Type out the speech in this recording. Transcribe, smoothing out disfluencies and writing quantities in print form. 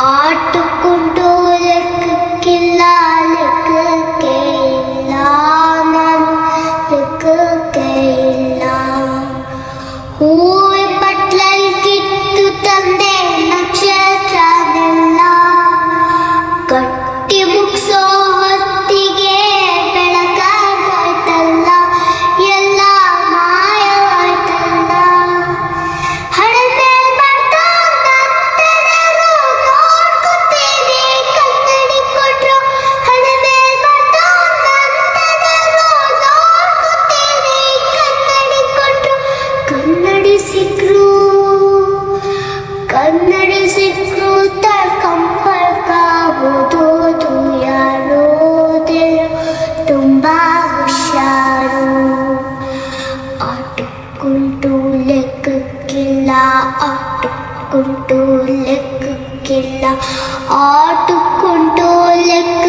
ಆಟುಕೊಂಡು ಲೆಕ್ಕಕ್ಕಿಲ್ಲ ಲೆಕ್ಕಕ್ಕೆ ಇಲ್ಲ ನಾನು ಲೆಕ್ಕಕ್ಕೆ ಇಲ್ಲ. ಹೂವೆ ಬಟ್ಲಲ್ಲಿ ಕಿತ್ತು ತಂದೆ ನಕ್ಷತ್ರನೆಲ್ಲ ಕಟ್ಟಿ ಮುಗಿಸೋ ಹೊತ್ತಿಗೆ ಬೆಳಕಾಗೋಯ್ತಲ್ಲ ಎಲ್ಲ ಮಾಯವಾಯ್ತಲ್ಲ. ಹಣೆ ಬರ್ತಾ ನತ್ತನರು ನೋಡ್ಕೊತೀನಿ ಕನ್ನಡಿ ಕೊಟ್ರು. ಹಣೆ ಬರ್ತಾ ನತ್ತನರು ನೋಡ್ಕೊತೀನಿ ಕನ್ನಡಿ ಕೊಟ್ರು. ಕನ್ನಡಿ ಸಿಕ್ರು ತಡ್ಕೊಂಬರ್ಕಾಗೋದು ಯಾರೋದೇನು ತುಂಬಾ ಹುಷಾರು. ಆಟಕ್ಕುಂಟು ಲೆಕ್ಕಕ್ಕಿಲ್ಲ ಆಟಕ್ಕುಂಟು ಲೆಕ್ಕಕ್ಕಿಲ್ಲ ಆಟಕ್ಕುಂಟು ಲೆಕ್ಕ